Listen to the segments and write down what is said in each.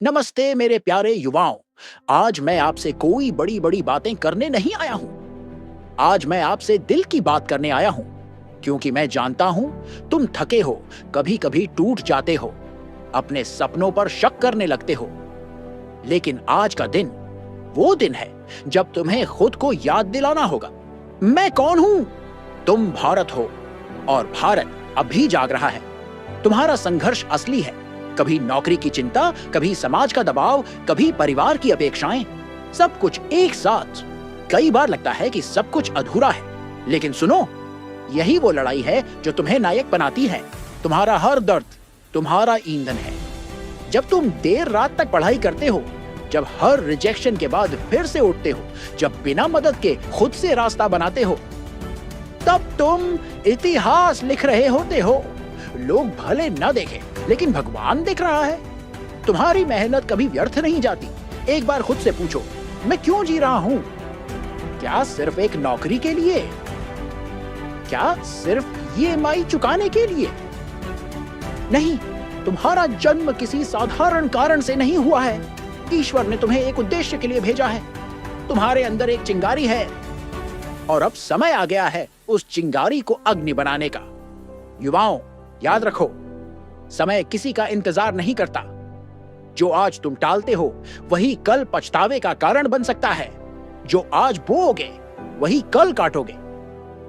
नमस्ते मेरे प्यारे युवाओं। आज मैं आपसे कोई बड़ी बड़ी बातें करने नहीं आया हूं। आज मैं आपसे दिल की बात करने आया हूं, क्योंकि मैं जानता हूं तुम थके हो, कभी कभी टूट जाते हो, अपने सपनों पर शक करने लगते हो। लेकिन आज का दिन वो दिन है जब तुम्हें खुद को याद दिलाना होगा, मैं कौन हूं। तुम भारत हो, और भारत अभी जाग रहा है। तुम्हारा संघर्ष असली है। कभी नौकरी की चिंता, कभी समाज का दबाव, कभी परिवार की अपेक्षाएं, सब कुछ एक साथ। कई बार लगता है कि सब कुछ अधूरा है, लेकिन सुनो, यही वो लड़ाई है जो तुम्हें नायक बनाती है। तुम्हारा हर दर्द तुम्हारा ईंधन है। जब तुम देर रात तक पढ़ाई करते हो, जब हर रिजेक्शन के बाद फिर से उठते हो, जब बिना मदद के खुद से रास्ता बनाते हो, तब तुम इतिहास लिख रहे होते हो। लोग भले न देखें, लेकिन भगवान देख रहा है। तुम्हारी मेहनत कभी व्यर्थ नहीं जाती। एक बार खुद से पूछो, मैं क्यों जी रहा हूं? क्या सिर्फ एक नौकरी के लिए? क्या सिर्फ ईएमआई चुकाने के लिए? नहीं, तुम्हारा जन्म किसी साधारण कारण से नहीं हुआ है। ईश्वर ने तुम्हें एक उद्देश्य के लिए भेजा है। तुम्हारे अंदर एक चिंगारी है, और अब समय आ गया है उस चिंगारी को अग्नि बनाने का। युवाओं, याद रखो, समय किसी का इंतजार नहीं करता। जो आज तुम टालते हो, वही कल पछतावे का कारण बन सकता है। जो आज बोओगे, वही कल काटोगे।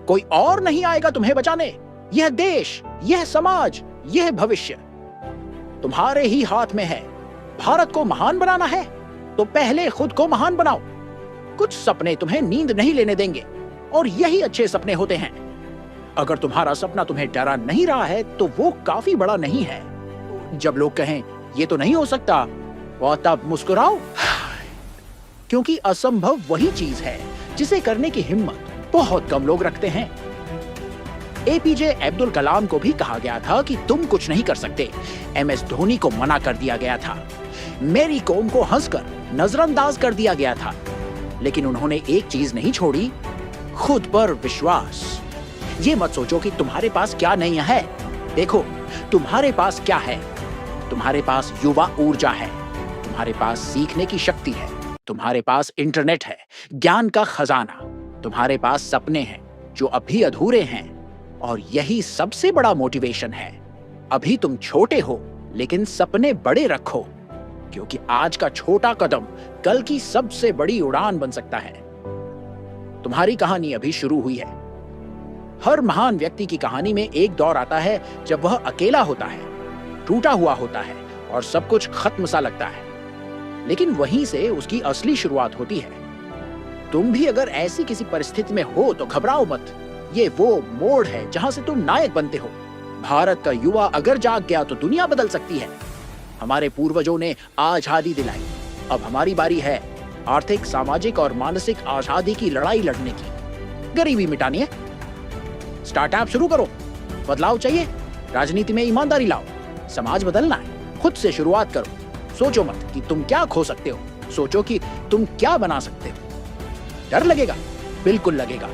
कोई और नहीं आएगा तुम्हें बचाने। यह देश, यह समाज, यह भविष्य तुम्हारे ही हाथ में है। भारत को महान बनाना है, तो पहले खुद को महान बनाओ। कुछ सपने तुम्हें नींद नहीं लेने देंगे, और यही अच्छे सपने होते हैं। अगर तुम्हारा सपना तुम्हें डरा नहीं रहा है, तो वो काफी बड़ा नहीं है। जब लोग कहें ये तो नहीं हो सकता, और तब मुस्कुराओ, क्योंकि असंभव वही चीज है जिसे करने की हिम्मत बहुत कम लोग रखते हैं। एपीजे अब्दुल कलाम को भी कहा गया था कि तुम कुछ नहीं कर सकते। एमएस धोनी को मना कर दिया गया था। मेरी कौम को हंसकर नजरअंदाज कर दिया गया था। लेकिन उन्होंने एक चीज नहीं छोड़ी, खुद पर विश्वास। ये मत सोचो कि तुम्हारे पास क्या नहीं है। देखो, तुम्हारे पास क्या है। तुम्हारे पास युवा ऊर्जा है, तुम्हारे पास सीखने की शक्ति है, तुम्हारे पास इंटरनेट है, ज्ञान का खजाना, तुम्हारे पास सपने हैं जो अभी अधूरे हैं। और यही सबसे बड़ा मोटिवेशन है। अभी तुम छोटे हो, लेकिन सपने बड़े रखो, क्योंकि आज का छोटा कदम कल की सबसे बड़ी उड़ान बन सकता है। तुम्हारी कहानी अभी शुरू हुई है। हर महान व्यक्ति की कहानी में एक दौर आता है जब वह अकेला होता है, टूटा हुआ होता है, और सब कुछ खत्म सा लगता है। लेकिन वहीं से उसकी असली शुरुआत होती है। तुम भी अगर ऐसी किसी परिस्थिति में हो तो घबराओ मत। ये वो मोड़ है जहां से तुम नायक बनते हो। भारत का युवा अगर जाग गया तो दुनिया बदल सकती है। हमारे पूर्वजों ने आजादी दिलाई, अब हमारी बारी है आर्थिक, सामाजिक और मानसिक आजादी की लड़ाई लड़ने की। गरीबी मिटानी है, स्टार्टअप शुरू करो। बदलाव चाहिए, राजनीति में ईमानदारी लाओ। समाज बदलना है, खुद से शुरुआत करो। सोचो मत कि तुम क्या खो सकते हो, सोचो कि तुम क्या बना सकते हो। डर लगेगा, बिल्कुल लगेगा।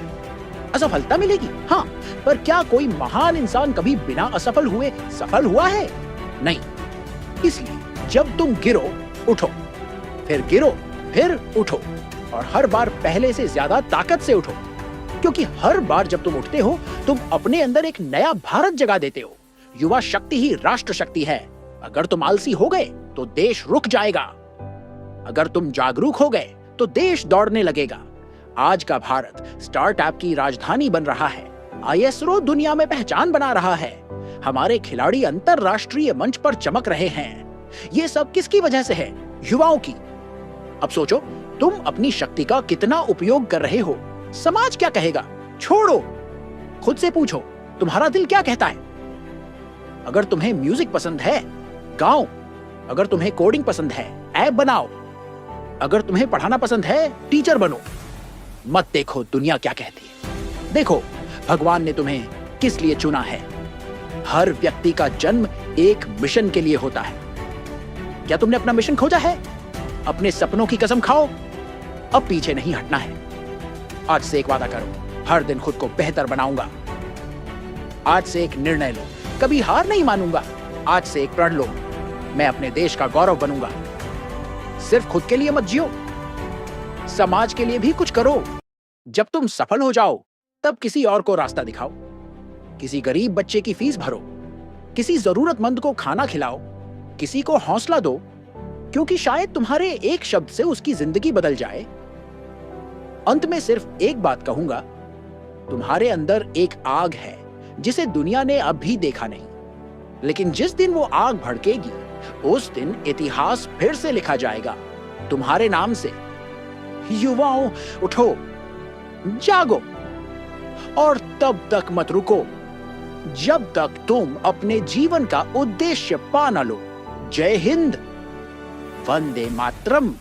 असफलता मिलेगी, हाँ, पर क्या कोई महान इंसान कभी बिना असफल हुए सफल हुआ है? नहीं। इसलिए जब तुम गिरो, उठो, फिर गिरो, फिर उठो, और हर बार पहले से ज्यादा ताकत से उठो। क्योंकि हर बार जब तुम उठते हो, तुम अपने अंदर एक नया भारत जगा देते हो। युवा शक्ति ही राष्ट्र शक्ति है। अगर तुम आलसी हो गए तो देश रुक जाएगा। अगर तुम जागरूक हो गए तो देश दौड़ने लगेगा। आज का भारत स्टार्टअप की राजधानी बन रहा है। आईएसओ दुनिया में पहचान बना रहा है। हमारे खिलाड़ी अंतरराष्ट्रीय मंच पर चमक रहे हैं। ये सब किसकी वजह से है? युवाओं की। अब सोचो, तुम अपनी शक्ति का कितना उपयोग कर रहे हो। समाज क्या कहेगा? छोड़ो, खुद से पूछो, तुम्हारा दिल क्या कहता है? अगर तुम्हें म्यूजिक पसंद है, गाओ। अगर तुम्हें कोडिंग पसंद है, ऐप बनाओ। अगर तुम्हें पढ़ाना पसंद है, टीचर बनो। मत देखो दुनिया क्या कहती है, देखो भगवान ने तुम्हें किस लिए चुना है। हर व्यक्ति का जन्म एक मिशन के लिए होता है। क्या तुमने अपना मिशन खोजा है? अपने सपनों की कसम खाओ, अब पीछे नहीं हटना है। आज से एक वादा करो, हर दिन खुद को बेहतर बनाऊंगा। आज से एक निर्णय लो, कभी हार नहीं मानूंगा। आज से एक प्रण लो, मैं अपने देश का गौरव बनूंगा। सिर्फ खुद के लिए मत जियो, समाज के लिए भी कुछ करो। जब तुम सफल हो जाओ, तब किसी और को रास्ता दिखाओ। किसी गरीब बच्चे की फीस भरो, किसी जरूरतमंद को खाना खिलाओ, किसी को हौसला दो, क्योंकि शायद तुम्हारे एक शब्द से उसकी जिंदगी बदल जाए। अंत में सिर्फ एक बात कहूंगा, तुम्हारे अंदर एक आग है जिसे दुनिया ने अब भी देखा नहीं, लेकिन जिस दिन वो आग भड़केगी, उस दिन इतिहास फिर से लिखा जाएगा तुम्हारे नाम से। युवाओं, उठो, जागो, और तब तक मत रुको जब तक तुम अपने जीवन का उद्देश्य पा न लो। जय हिंद, वंदे मातरम।